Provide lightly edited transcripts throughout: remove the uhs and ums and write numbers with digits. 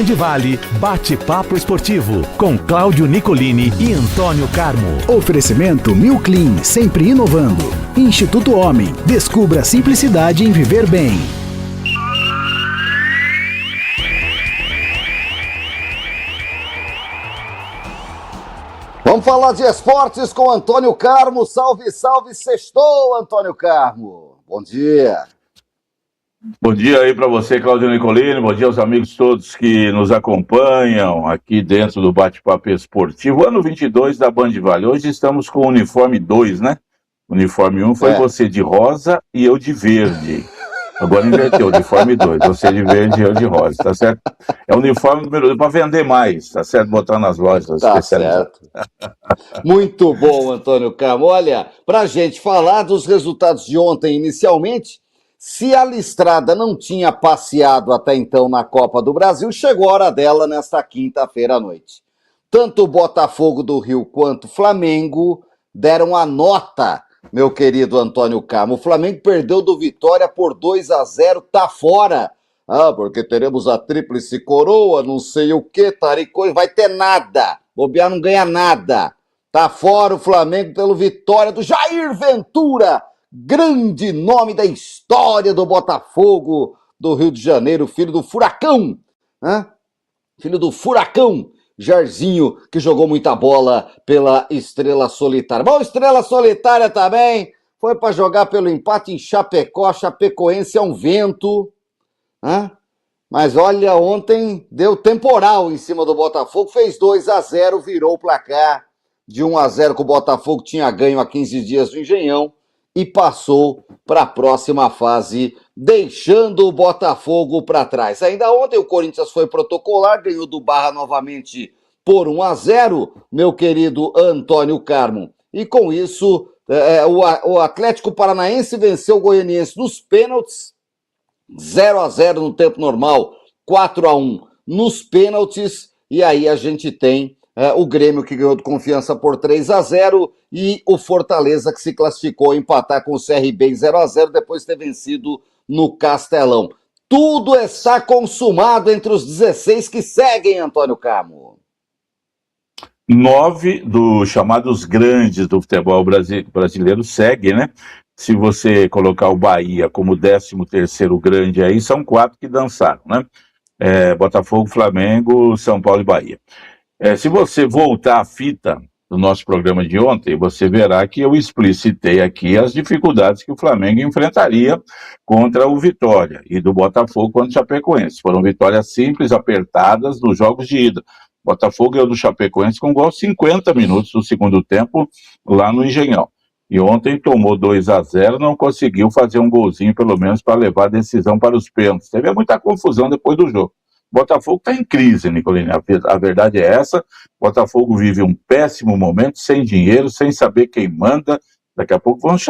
de Vale, bate-papo esportivo, com Cláudio Nicolini e Antônio Carmo. Oferecimento Mil Clean, sempre inovando. Instituto Homem, descubra a simplicidade em viver bem. Vamos falar de esportes com Antônio Carmo. Salve, salve, sextou, Antônio Carmo. Bom dia. Bom dia aí para você, Cláudio Nicolini. Bom dia aos amigos todos que nos acompanham aqui dentro do Bate-Papo Esportivo. Ano 22 da Band Vale. Hoje estamos com o uniforme 2, né? O uniforme 1 foi você de rosa e eu de verde. Agora inverteu, uniforme 2. Você de verde e eu de rosa, tá certo? É o uniforme número 2 para vender mais, tá certo? Botar nas lojas. Tá certo. Muito bom, Antônio Carmo. Olha, pra gente falar dos resultados de ontem inicialmente, se a listrada não tinha passeado até então na Copa do Brasil, chegou a hora dela nesta quinta-feira à noite. Tanto o Botafogo do Rio quanto o Flamengo deram a nota, meu querido Antônio Carmo. O Flamengo perdeu do Vitória por 2-0, tá fora. Porque teremos a tríplice coroa, não sei o que, taricô, vai ter nada. Bobear não ganha nada. Tá fora o Flamengo pelo Vitória do Jair Ventura, grande nome da história do Botafogo do Rio de Janeiro, filho do Furacão, né? Filho do Furacão, Jairzinho, que jogou muita bola pela Estrela Solitária. Bom, Estrela Solitária também foi para jogar pelo empate em Chapecó. Chapecoense é um vento, né? Mas olha, ontem deu temporal em cima do Botafogo, fez 2-0, virou o placar de 1-0 que o Botafogo tinha ganho há 15 dias do Engenhão e passou para a próxima fase, deixando o Botafogo para trás. Ainda ontem o Corinthians foi protocolar, ganhou do Barra novamente por 1-0, meu querido Antônio Carmo. E com isso, o Atlético Paranaense venceu o Goianiense nos pênaltis, 0-0 no tempo normal, 4-1 nos pênaltis, e aí a gente tem o Grêmio que ganhou de Confiança por 3-0 e o Fortaleza que se classificou a empatar com o CRB em 0-0 depois de ter vencido no Castelão. Tudo está consumado entre os 16 que seguem, Antônio Carmo. 9 dos chamados grandes do futebol brasileiro seguem, né? Se você colocar o Bahia como 13º grande aí, são 4 que dançaram, né? Botafogo, Flamengo, São Paulo e Bahia. Se você voltar à fita do nosso programa de ontem, você verá que eu explicitei aqui as dificuldades que o Flamengo enfrentaria contra o Vitória e do Botafogo contra o Chapecoense. Foram vitórias simples, apertadas nos jogos de ida. O Botafogo ganhou do Chapecoense com gol aos 50 minutos do segundo tempo lá no Engenhão. E ontem tomou 2-0, não conseguiu fazer um golzinho pelo menos para levar a decisão para os pênaltis. Teve muita confusão depois do jogo. O Botafogo está em crise, Nicolini, a verdade é essa. O Botafogo vive um péssimo momento, sem dinheiro, sem saber quem manda. Daqui a pouco vamos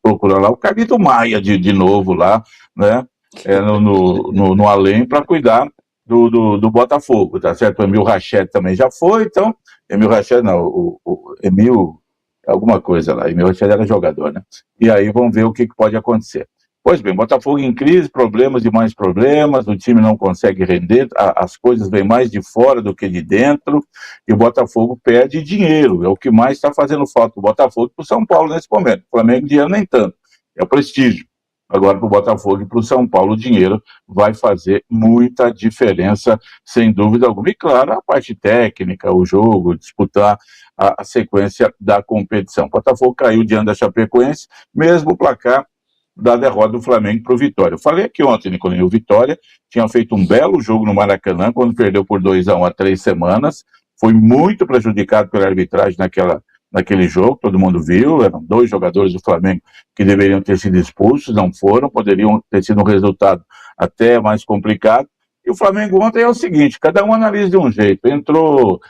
procurar lá o Carlito Maia de novo lá, né? No além para cuidar do Botafogo, tá certo? O Emil Rached também já foi, então, Emil Rached não, o Emil, alguma coisa lá, Emil Rached era jogador, né? E aí vamos ver o que pode acontecer. Pois bem, Botafogo em crise, problemas e mais problemas, o time não consegue render, as coisas vêm mais de fora do que de dentro, e o Botafogo perde dinheiro, é o que mais está fazendo falta o Botafogo para o São Paulo nesse momento. O Flamengo, dinheiro nem tanto, é o prestígio. Agora, para o Botafogo e para o São Paulo, o dinheiro vai fazer muita diferença, sem dúvida alguma. E, claro, a parte técnica, o jogo, disputar a sequência da competição. O Botafogo caiu diante da Chapecoense, mesmo o placar da derrota do Flamengo para o Vitória. Eu falei aqui ontem, Nicolini, o Vitória tinha feito um belo jogo no Maracanã, quando perdeu por 2-1 há 3 semanas, foi muito prejudicado pela arbitragem naquele jogo, todo mundo viu, eram 2 jogadores do Flamengo que deveriam ter sido expulsos, não foram, poderiam ter sido um resultado até mais complicado. E o Flamengo ontem é o seguinte, cada um analisa de um jeito, entrou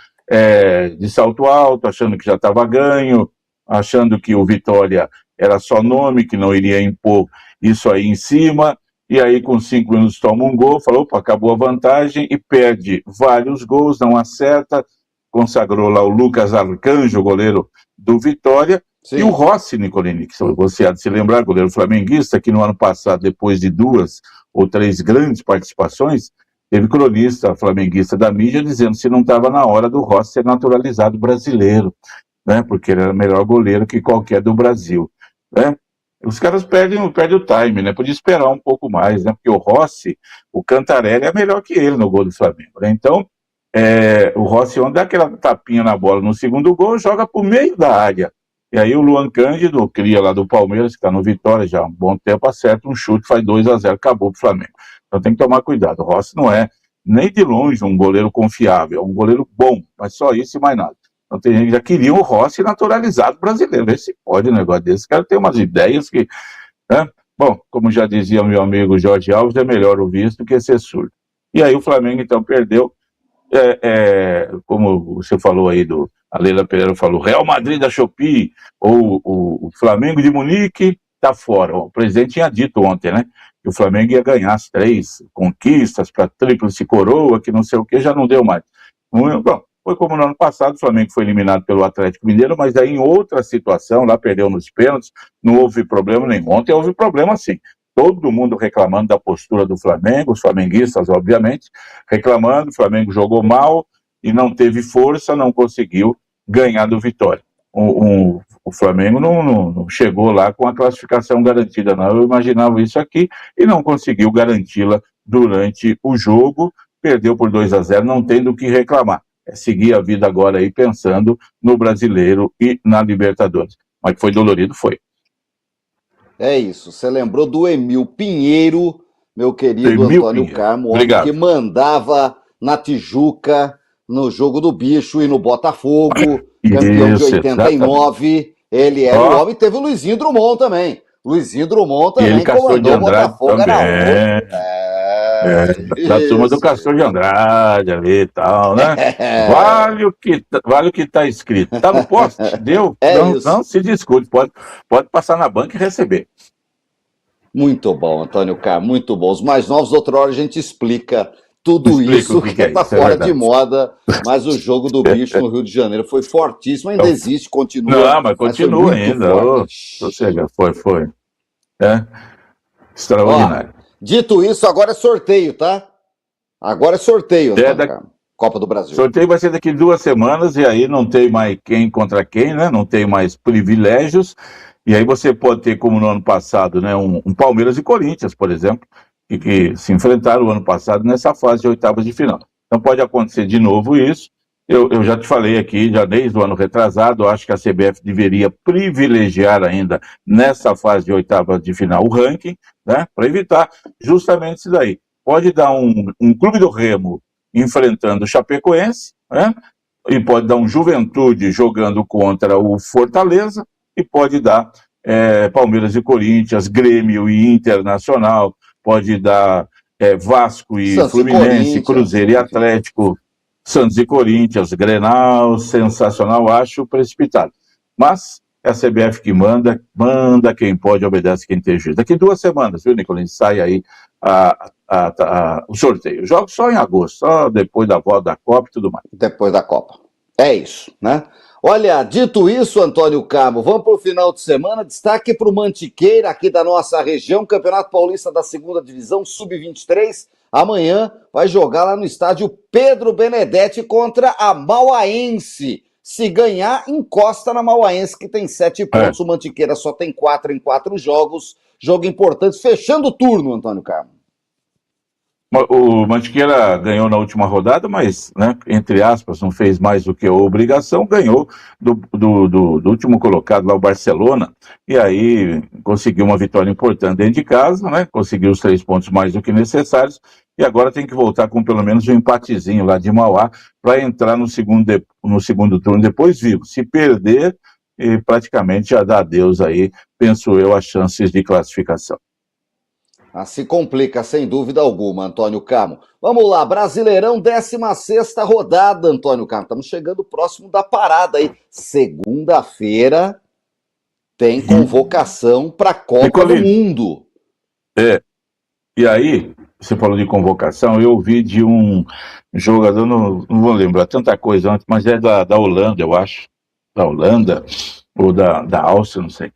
de salto alto, achando que já estava ganho, achando que o Vitória era só nome, que não iria impor isso aí em cima, e aí com 5 minutos toma um gol, falou, opa, acabou a vantagem, e perde vários gols, não acerta, consagrou lá o Lucas Arcanjo, goleiro do Vitória, sim. E o Rossi, Nicolini, que você há de se lembrar, goleiro flamenguista, que no ano passado, depois de 2 ou 3 grandes participações, Teve cronista flamenguista da mídia dizendo se não estava na hora do Rossi ser naturalizado brasileiro, né? Porque ele era melhor goleiro que qualquer do Brasil, né? Os caras perdem o time, né? Podia esperar um pouco mais, né? Porque o Rossi, o Cantarelli é melhor que ele no gol do Flamengo, né? Então, o Rossi ontem dá aquela tapinha na bola no segundo gol, joga pro meio da área. E aí o Luan Cândido, cria lá do Palmeiras, que está no Vitória já há um bom tempo, acerta um chute, faz 2-0, acabou pro Flamengo. Então tem que tomar cuidado. O Rossi não é nem de longe um goleiro confiável, é um goleiro bom, mas só isso e mais nada. Então tem gente que já queria o Rossi naturalizado brasileiro. Vê se pode um negócio desse. Esse cara tem umas ideias que... né? Bom, como já dizia meu amigo Jorge Alves, é melhor o visto do que ser surdo. E aí o Flamengo então perdeu, como você falou aí, a Leila Pereira falou, Real Madrid da Shopee, ou o Flamengo de Munique, tá fora. O presidente tinha dito ontem, né, que o Flamengo ia ganhar as 3 conquistas para tríplice coroa, que não sei o que, já não deu mais. Bom, foi como no ano passado, o Flamengo foi eliminado pelo Atlético Mineiro, mas aí em outra situação, lá perdeu nos pênaltis, não houve problema nenhum. Ontem houve problema sim. Todo mundo reclamando da postura do Flamengo, os flamenguistas, obviamente, reclamando, o Flamengo jogou mal e não teve força, não conseguiu ganhar do Vitória. O Flamengo não chegou lá com a classificação garantida, não. Eu imaginava isso aqui e não conseguiu garanti-la durante o jogo, perdeu por 2-0, não tem do que reclamar. É seguir a vida agora aí pensando no Brasileiro e na Libertadores. Mas que foi dolorido, foi. É isso, você lembrou do Emil Pinheiro, meu querido Emil Antônio Pinheiro. Carmo, Obrigado. que mandava na Tijuca, no jogo do Bicho e no Botafogo, campeão de 89, exatamente. Ele era o homem, teve o Luizinho Drummond também. Luizinho Drummond também ele comandou o Botafogo. Também. Da turma do Castor de Andrade ali e tal, né? Vale o que tá escrito. Tá no poste, deu? Não se discute, pode passar na banca e receber. Muito bom, Antônio Carmo, muito bom. Os mais novos, outra hora a gente explica tudo isso que tá fora de moda, mas o jogo do Bicho no Rio de Janeiro foi fortíssimo, ainda existe, continua. Não, mas continua ainda. Foi. Extraordinário. Dito isso, agora é sorteio, tá? Agora é sorteio, Carmo. Copa do Brasil. Sorteio vai ser daqui 2 semanas, e aí não tem mais quem contra quem, né? Não tem mais privilégios, e aí você pode ter, como no ano passado, né, um Palmeiras e Corinthians, por exemplo, que se enfrentaram o ano passado nessa fase de oitavas de final. Então pode acontecer de novo isso. Eu já te falei aqui, já desde o ano retrasado, eu acho que a CBF deveria privilegiar ainda nessa fase de oitavas de final o ranking, né, para evitar justamente isso daí. Pode dar um Clube do Remo enfrentando o Chapecoense, né, e pode dar um Juventude jogando contra o Fortaleza, e pode dar Palmeiras e Corinthians, Grêmio e Internacional, pode dar Vasco e Santos Fluminense, e Cruzeiro e Atlético, Santos e Corinthians, Grenal, sensacional, acho precipitado. Mas é a CBF que manda quem pode, obedece quem tem juízo. Daqui 2 semanas, viu, Nicolini, sai aí o sorteio. Jogo só em agosto, só depois da volta da Copa e tudo mais. Depois da Copa. É isso, né? Olha, dito isso, Antônio Carmo, vamos para o final de semana. Destaque para o Mantiqueira, aqui da nossa região, Campeonato Paulista da 2ª Divisão, Sub-23. Amanhã vai jogar lá no estádio Pedro Benedetti contra a Mauaense. Se ganhar, encosta na Mauaense, que tem 7 pontos. O Mantiqueira só tem 4 em 4 jogos. Jogo importante, fechando o turno, Antônio Carmo. O Mantiqueira ganhou na última rodada, mas, né, entre aspas, não fez mais do que a obrigação, ganhou do último colocado lá, o Barcelona, e aí conseguiu uma vitória importante dentro de casa, né, conseguiu os 3 pontos mais do que necessários, e agora tem que voltar com pelo menos um empatezinho lá de Mauá, para entrar no segundo turno depois vivo. Se perder, praticamente já dá adeus aí, penso eu, as chances de classificação. Se complica, sem dúvida alguma, Antônio Carmo. Vamos lá, Brasileirão, 16ª rodada, Antônio Carmo. Estamos chegando próximo da parada aí. Segunda-feira tem convocação para a Copa do Mundo. E aí, você falou de convocação, eu ouvi de um jogador, não vou lembrar tanta coisa antes, mas é da Holanda, eu acho. Da Holanda, ou da Áustria, não sei.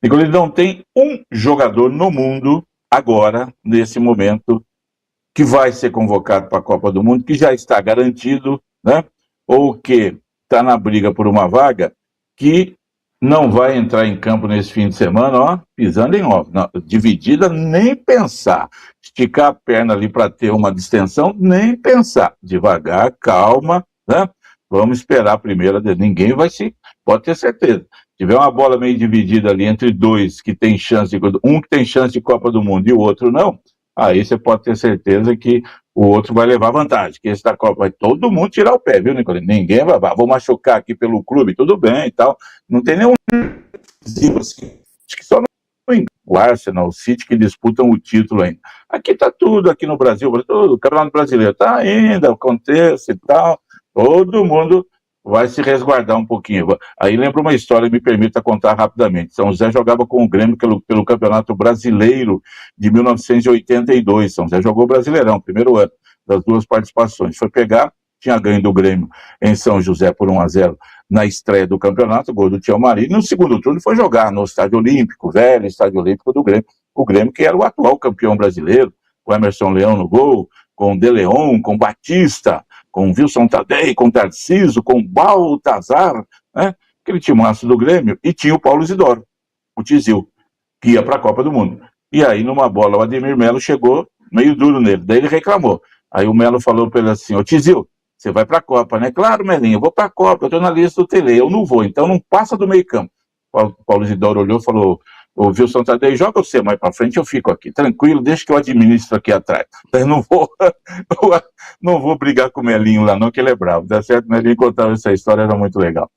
Ele não tem um jogador no mundo agora, nesse momento, que vai ser convocado para a Copa do Mundo, que já está garantido, né? Ou que está na briga por uma vaga, que não vai entrar em campo nesse fim de semana, ó, pisando em ovos. Dividida, nem pensar. Esticar a perna ali para ter uma distensão, nem pensar. Devagar, calma, né? Vamos esperar a primeira. Ninguém vai se... Pode ter certeza. Se tiver uma bola meio dividida ali entre dois que tem chance um que tem chance de Copa do Mundo e o outro não, aí você pode ter certeza que o outro vai levar vantagem, que esse da Copa vai todo mundo tirar o pé, viu, Nicolino? Ninguém vai, vou machucar aqui pelo clube, tudo bem e tal. Não tem nenhum assim. Acho que só o Arsenal, o City que disputam o título ainda. Aqui tá tudo, aqui no Brasil, tudo, o Campeonato Brasileiro tá ainda, acontece e tal, todo mundo vai se resguardar um pouquinho. Aí lembra uma história, me permita contar rapidamente. São José jogava com o Grêmio pelo Campeonato Brasileiro de 1982. São José jogou o Brasileirão, primeiro ano das duas participações. Foi pegar, tinha ganho do Grêmio em São José por 1-0 na estreia do campeonato, gol do Tião Marinho. No segundo turno foi jogar no Estádio Olímpico, velho Estádio Olímpico do Grêmio. O Grêmio que era o atual campeão brasileiro, com Emerson Leão no gol, com De Leon, com Batista, com Wilson Tadei, com Tarcísio, com Baltazar, né? Aquele timaço do Grêmio, e tinha o Paulo Isidoro, o Tizil, que ia para a Copa do Mundo. E aí, numa bola, o Ademir Melo chegou meio duro nele, daí ele reclamou. Aí o Melo falou para ele assim, ô Tizil, você vai para a Copa, né? Claro, Melinho, eu vou para a Copa, eu estou na lista do Tele, eu não vou, então não passa do meio campo. Paulo Isidoro olhou e falou, o Wilson Tadei, joga você mais para frente, eu fico aqui, tranquilo, deixa que eu administro aqui atrás. Eu não vou brigar com o Melinho lá não, que ele é bravo, dá certo? O Melinho contava essa história, era muito legal.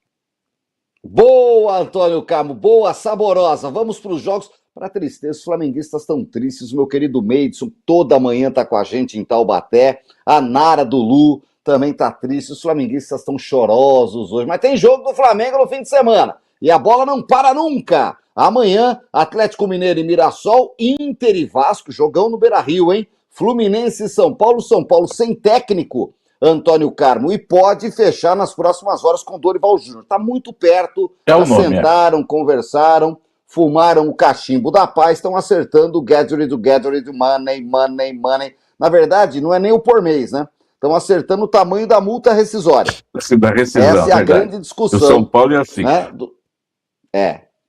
Boa, Antônio Carmo, boa, saborosa. Vamos para os jogos. Para tristeza, os flamenguistas estão tristes. O meu querido Meidson, toda manhã está com a gente em Taubaté. A Nara do Lu também está triste. Os flamenguistas estão chorosos hoje. Mas tem jogo do Flamengo no fim de semana. E a bola não para nunca. Amanhã, Atlético Mineiro e Mirassol, Inter e Vasco, jogão no Beira-Rio, hein? Fluminense e São Paulo sem técnico, Antônio Carmo, e pode fechar nas próximas horas com Dorival Júnior. Está muito perto, sentaram, conversaram, fumaram o cachimbo da paz, estão acertando o Gatorade, money. Na verdade, não é nem o por mês, né? Estão acertando o tamanho da multa rescisória. Da rescisão, essa é a grande discussão. O São Paulo é assim. Né?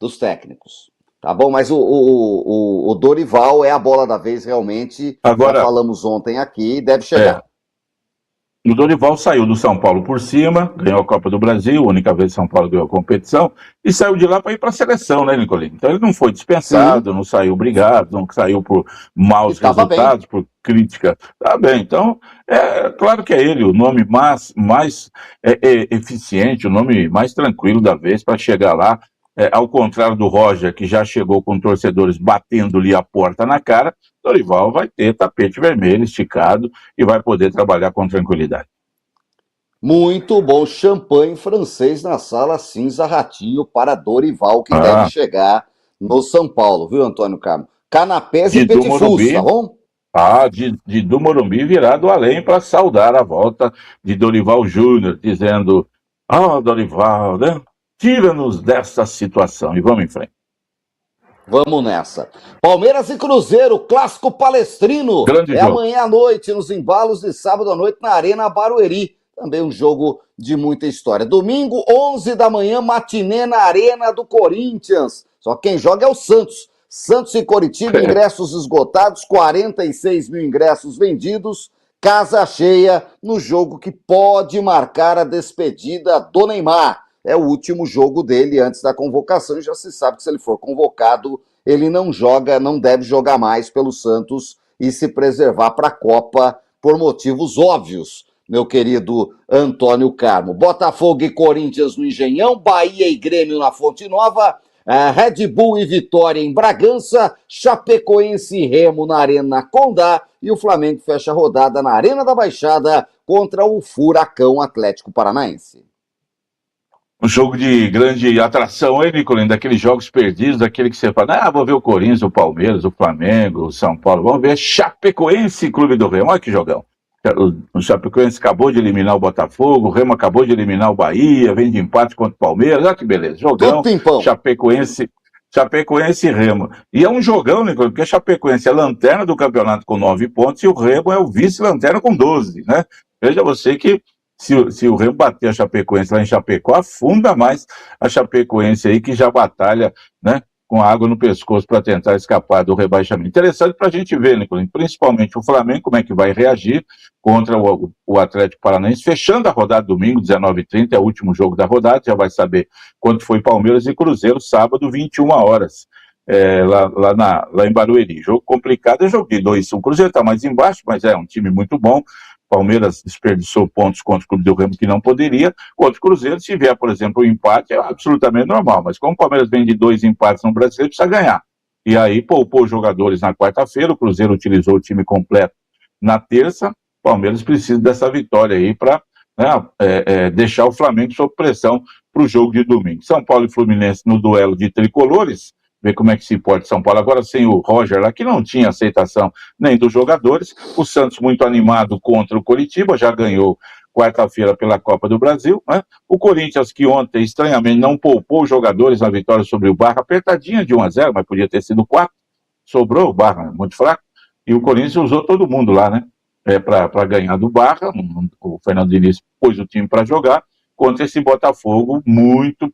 Dos técnicos. Tá bom, mas o Dorival é a bola da vez, realmente. Agora, já falamos ontem aqui, deve chegar. O Dorival saiu do São Paulo por cima, ganhou a Copa do Brasil, a única vez que São Paulo ganhou a competição, e saiu de lá para ir para a seleção, né, Nicolino? Então ele não foi dispensado, Sim. Não saiu obrigado, não saiu por maus resultados, por crítica. Tá bem, então, claro que é ele, o nome mais eficiente, o nome mais tranquilo da vez para chegar lá, ao contrário do Roger, que já chegou com torcedores batendo-lhe a porta na cara, Dorival vai ter tapete vermelho esticado e vai poder trabalhar com tranquilidade. Muito bom, champanhe francês na sala cinza ratinho para Dorival, que deve chegar no São Paulo, viu, Antônio Carmo? Canapés e petifus, tá bom? Do Morumbi virado além para saudar a volta de Dorival Júnior, dizendo, Dorival, né? Tira-nos dessa situação e vamos em frente. Vamos nessa. Palmeiras e Cruzeiro, clássico palestrino. Grande jogo. Amanhã à noite, nos embalos de sábado à noite, na Arena Barueri. Também um jogo de muita história. Domingo, 11 da manhã, matinê na Arena do Corinthians. Só quem joga é o Santos. Santos e Coritiba, ingressos esgotados, 46 mil ingressos vendidos. Casa cheia no jogo que pode marcar a despedida do Neymar. É o último jogo dele antes da convocação e já se sabe que se ele for convocado, ele não joga, não deve jogar mais pelo Santos e se preservar para a Copa por motivos óbvios, meu querido Antônio Carmo. Botafogo e Corinthians no Engenhão, Bahia e Grêmio na Fonte Nova, Red Bull e Vitória em Bragança, Chapecoense e Remo na Arena Condá e o Flamengo fecha a rodada na Arena da Baixada contra o Furacão Atlético Paranaense. Um jogo de grande atração, hein, Nicolino? Daqueles jogos perdidos, daquele que você fala, vou ver o Corinthians, o Palmeiras, o Flamengo, o São Paulo. Vamos ver Chapecoense e Clube do Remo. Olha que jogão. O Chapecoense acabou de eliminar o Botafogo, o Remo acabou de eliminar o Bahia, vem de empate contra o Palmeiras. Olha que beleza. Jogão. Chapecoense Chapecoense e Remo. E é um jogão, né? Porque a Chapecoense é a lanterna do campeonato com 9 pontos e o Remo é o vice-lanterna com 12, né? Veja você que se o Remo bater a Chapecoense lá em Chapecó, afunda mais a Chapecoense aí, que já batalha, né, com a água no pescoço para tentar escapar do rebaixamento. Interessante para a gente ver, Nicolas, principalmente o Flamengo, como é que vai reagir contra o Atlético Paranaense, fechando a rodada domingo, 19h30, é o último jogo da rodada, já vai saber quanto foi Palmeiras e Cruzeiro, sábado, 21 horas, lá em Barueri. Jogo complicado, é jogo de 2. O Cruzeiro está mais embaixo, mas é um time muito bom. Palmeiras desperdiçou pontos contra o Clube do Remo que não poderia. Contra o Cruzeiro, se vier, por exemplo, um empate, é absolutamente normal. Mas como o Palmeiras vem de 2 empates no Brasileiro, precisa ganhar. E aí poupou os jogadores na quarta-feira, o Cruzeiro utilizou o time completo na terça. O Palmeiras precisa dessa vitória aí para, né, deixar o Flamengo sob pressão para o jogo de domingo. São Paulo e Fluminense no duelo de tricolores. Ver como é que se porta São Paulo. Agora sem o Roger lá, que não tinha aceitação nem dos jogadores. O Santos muito animado contra o Coritiba, já ganhou quarta-feira pela Copa do Brasil, né? O Corinthians, que ontem, estranhamente, não poupou os jogadores na vitória sobre o Barra, apertadinha de 1-0, mas podia ter sido 4. Sobrou o Barra, muito fraco. E o Corinthians usou todo mundo lá, né? Para ganhar do Barra. O Fernando Diniz pôs o time para jogar contra esse Botafogo muito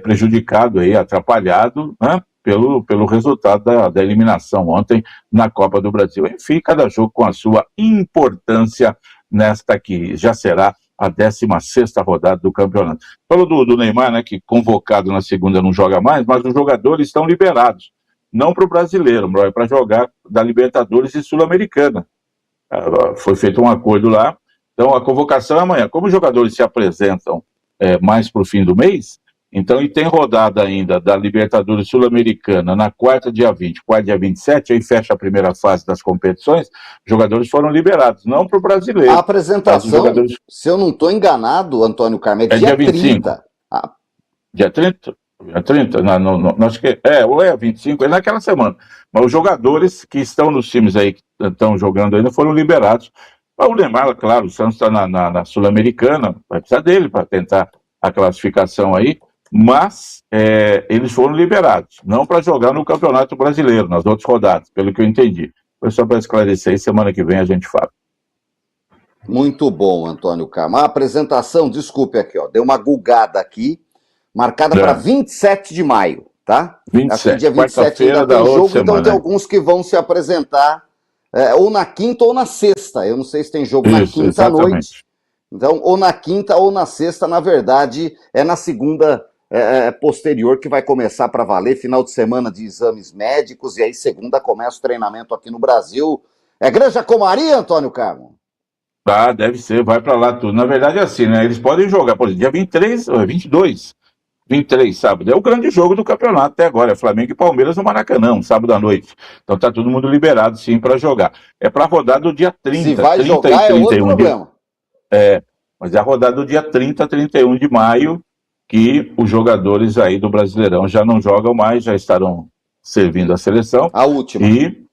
prejudicado, aí, atrapalhado, né, pelo resultado da eliminação ontem na Copa do Brasil. Enfim, cada jogo com a sua importância nesta que já será a 16ª rodada do campeonato. Falou do Neymar, né, que convocado na segunda não joga mais, mas os jogadores estão liberados. Não para o brasileiro, é para jogar da Libertadores e Sul-Americana. Foi feito um acordo lá. Então a convocação é amanhã. Como os jogadores se apresentam mais para o fim do mês, então, e tem rodada ainda da Libertadores Sul-Americana na quarta, dia 20, quarta, dia 27, aí fecha a primeira fase das competições, os jogadores foram liberados, não para o brasileiro. A apresentação, jogadores... se eu não estou enganado, Antônio Carmo, é dia 25. 30. Dia 30? Dia 30? Não, acho que ou é 25, é naquela semana. Mas os jogadores que estão nos times aí, que estão jogando ainda, foram liberados. O Neymar, claro, o Santos está na Sul-Americana, vai precisar dele para tentar a classificação aí. Mas eles foram liberados, não para jogar no Campeonato Brasileiro, nas outras rodadas, pelo que eu entendi. Foi só para esclarecer, e semana que vem a gente fala. Muito bom, Antônio Carmo. A apresentação, desculpe aqui, deu uma gulgada aqui, marcada para 27 de maio, tá? 27, acho que dia 27 ainda tem jogo, semana, então tem alguns que vão se apresentar ou na quinta ou na sexta. Eu não sei se tem jogo na quinta à noite. Então, ou na quinta ou na sexta, na verdade, é na segunda posterior que vai começar para valer, final de semana de exames médicos, e aí segunda começa o treinamento aqui no Brasil. É Granja Comari, Antônio Carmo? Ah, deve ser, vai para lá tudo. Na verdade é assim, né? Eles podem jogar, por exemplo, dia 23, 22, 23, sábado. É o grande jogo do campeonato até agora, é Flamengo e Palmeiras no Maracanã, sábado à noite. Então tá todo mundo liberado, sim, para jogar. É para rodar do dia 30. Se vai 30 jogar é outro problema. Mas é a rodada do dia 30, 31 de maio, que os jogadores aí do Brasileirão já não jogam mais, já estarão servindo a seleção. A última. E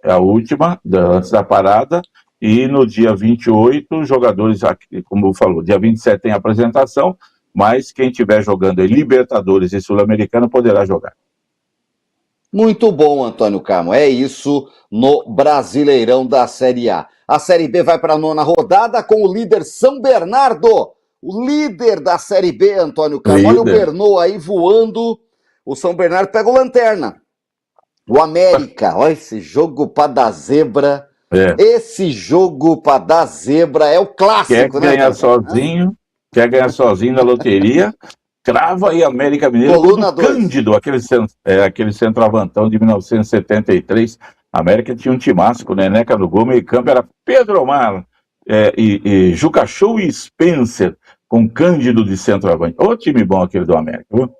a última, antes da parada, e no dia 28, os jogadores, como falou, dia 27 tem a apresentação, mas quem estiver jogando em Libertadores e Sul-Americana poderá jogar. Muito bom, Antônio Carmo. É isso no Brasileirão da Série A. A Série B vai para a 9ª rodada com o líder São Bernardo. O líder da Série B, Antônio Carmo. Olha o Bernô aí voando. O São Bernardo pega o Lanterna. O América. Olha esse jogo para dar zebra. Esse jogo para dar zebra é o clássico, né? Quer ganhar sozinho na loteria. Crava aí América Mineiro. Coluna Cândido, aquele centroavantão de 1973. A América tinha um timasco, né? Neca no gol, meio campo era Pedro Omar, e Juca Show e Spencer, com Cândido de centroavante. Ô time bom aquele do América, viu?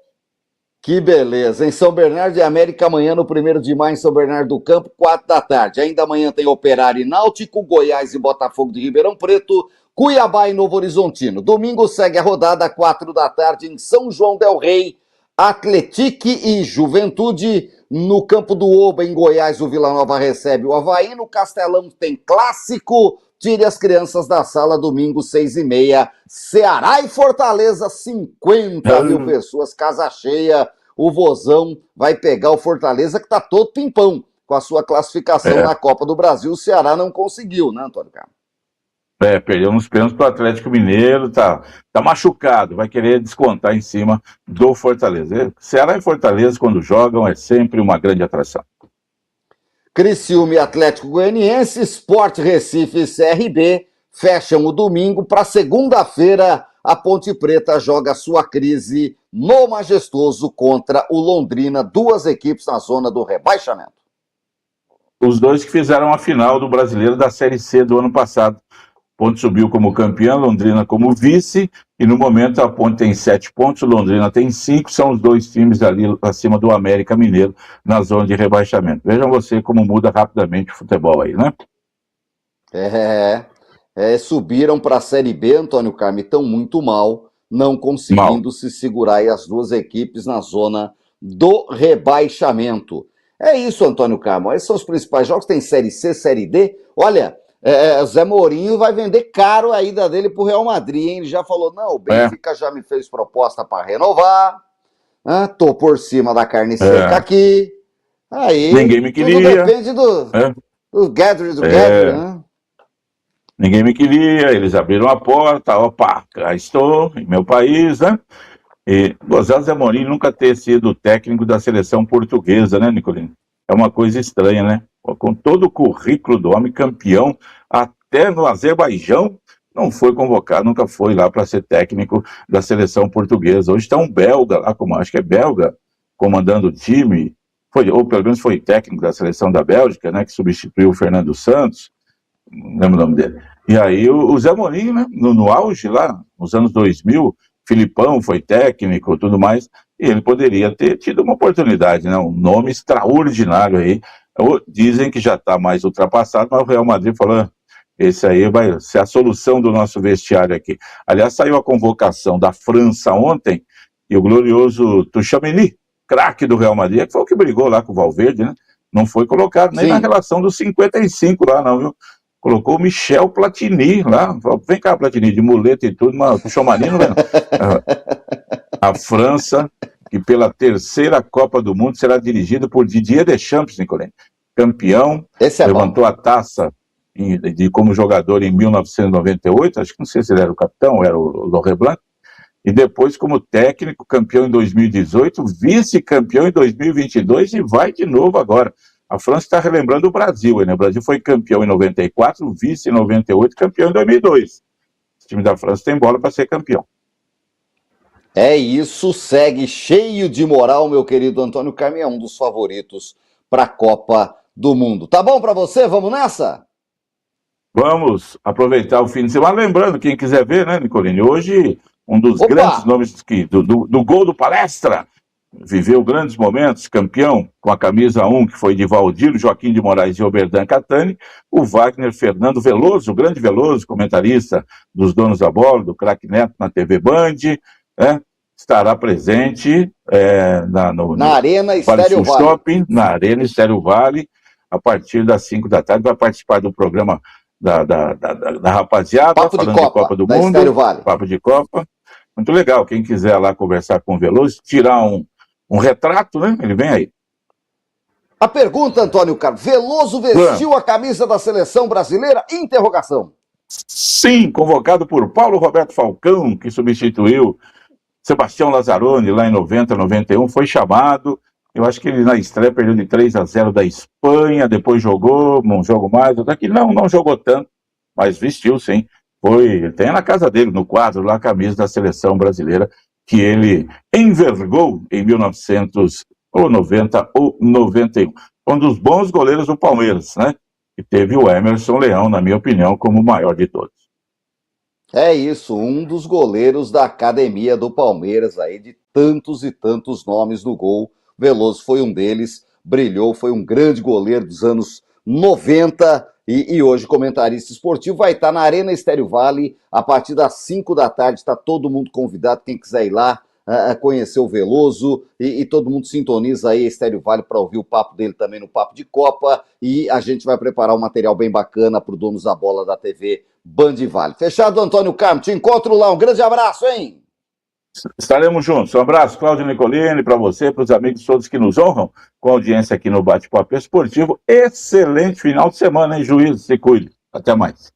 Que beleza. Em São Bernardo e América, amanhã no 1º de maio, em São Bernardo do Campo, 4 da tarde. Ainda amanhã tem Operário e Náutico, Goiás e Botafogo de Ribeirão Preto, Cuiabá e Novo Horizontino. Domingo segue a rodada, 4 da tarde, em São João del Rei, Atlético e Juventude. No Campo do Oba, em Goiás, o Vila Nova recebe o Avaí. No Castelão tem clássico. Tire as crianças da sala, domingo, 6h30. Ceará e Fortaleza, 50 mil pessoas, casa cheia. o Vozão vai pegar o Fortaleza, que está todo pimpão com a sua classificação na Copa do Brasil. O Ceará não conseguiu, né, Antônio Carlos? Perdeu nos pênaltis para o Atlético Mineiro, tá machucado, vai querer descontar em cima do Fortaleza. Ceará e Fortaleza, quando jogam, é sempre uma grande atração. Criciúma e Atlético Goianiense, Sport Recife e CRB fecham o domingo. Para segunda-feira, a Ponte Preta joga sua crise no Majestoso contra o Londrina, duas equipes na zona do rebaixamento. Os dois que fizeram a final do Brasileiro da Série C do ano passado. Ponte subiu como campeão, Londrina como vice, e no momento a Ponte tem 7 pontos, o Londrina tem 5, são os dois times ali acima do América Mineiro na zona de rebaixamento. Vejam você como muda rapidamente o futebol aí, né? Subiram para a Série B, Antônio Carmo, estão muito mal, não conseguindo se segurar aí as duas equipes na zona do rebaixamento. É isso, Antônio Carmo, esses são os principais jogos, tem Série C, Série D, olha... Zé Mourinho vai vender caro a ida dele pro Real Madrid, hein? Ele já falou, não, o Benfica já me fez proposta para renovar, tô por cima da carne seca aqui, aí ninguém me queria. Tudo depende do gathering, né? Ninguém me queria, eles abriram a porta, opa, cá estou, em meu país, né? E gozado Zé Mourinho nunca ter sido técnico da seleção portuguesa, né, Nicolino? É uma coisa estranha, né? Com todo o currículo do homem campeão, até no Azerbaijão, não foi convocado, nunca foi lá para ser técnico da seleção portuguesa. Hoje está um belga lá, acho que é belga, comandando o time, ou pelo menos foi técnico da seleção da Bélgica, né, que substituiu o Fernando Santos, não lembro o nome dele. E aí o Zé Mourinho, né, no auge lá, nos anos 2000, Filipão foi técnico, tudo mais, e ele poderia ter tido uma oportunidade, né, um nome extraordinário aí. Dizem que já está mais ultrapassado, mas o Real Madrid falou, esse aí vai ser a solução do nosso vestiário aqui. Aliás, saiu a convocação da França ontem, e o glorioso Tchouaméni, craque do Real Madrid, que foi o que brigou lá com o Valverde, né? Não foi colocado nem na relação dos 55 lá, não, viu? Colocou o Michel Platini lá, falou, vem cá, Platini, de muleta e tudo, mas o Tchouaméni não vem não. A França... que pela terceira Copa do Mundo será dirigido por Didier Deschamps, Nicolene. Campeão, levantou a taça como jogador em 1998, acho que não sei se ele era o capitão, era o Laurent Blanc, e depois como técnico, campeão em 2018, vice-campeão em 2022 e vai de novo agora. A França está relembrando o Brasil, né? O Brasil foi campeão em 94, vice em 98, campeão em 2002. O time da França tem bola para ser campeão. É isso, segue cheio de moral, meu querido Antônio Carmo, é um dos favoritos para a Copa do Mundo. Tá bom para você? Vamos nessa? Vamos aproveitar o fim de semana. Lembrando, quem quiser ver, né, Nicolini? Hoje, um dos grandes nomes do gol do Palestra, viveu grandes momentos, campeão com a camisa 1, que foi de Valdir, Joaquim de Moraes e Oberdan Catani, o Wagner Fernando Veloso, o grande Veloso, comentarista dos Donos da Bola, do Craque Neto na TV Band, estará presente na Arena Estéreo Vale. Shopping, na Arena Estéreo Vale, a partir das 5 da tarde, vai participar do programa da rapaziada, Papo falando de Copa do da Mundo, Estéreo Vale. Papo de Copa, muito legal, quem quiser lá conversar com o Veloso, tirar um retrato, né, ele vem aí. A pergunta, Antônio Carlos, Veloso vestiu a camisa da seleção brasileira? Interrogação. Sim, convocado por Paulo Roberto Falcão, que substituiu Sebastião Lazzaroni lá em 90, 91, foi chamado, eu acho que ele na estreia perdeu de 3-0 da Espanha, depois jogou, um jogo mais, daqui não jogou tanto, mas vestiu sim, ele tem na casa dele, no quadro lá, a camisa da seleção brasileira, que ele envergou em 1990 ou 91. Um dos bons goleiros do Palmeiras, né? E teve o Emerson Leão, na minha opinião, como o maior de todos. É isso, um dos goleiros da academia do Palmeiras, aí de tantos e tantos nomes no gol. Veloso foi um deles, brilhou, foi um grande goleiro dos anos 90 e hoje comentarista esportivo. Vai estar na Arena Estéreo Vale a partir das 5 da tarde, está todo mundo convidado, quem quiser ir lá conhecer o Veloso e todo mundo sintoniza aí a Estéreo Vale para ouvir o papo dele também no Papo de Copa e a gente vai preparar um material bem bacana para o Donos da Bola da TV Band Vale. Fechado, Antônio Carmo, te encontro lá, um grande abraço, hein? Estaremos juntos. Um abraço, Cláudio Nicolini, para você, para os amigos todos que nos honram com a audiência aqui no Bate-Papo Esportivo. Excelente final de semana, hein, juízo? Se cuide. Até mais.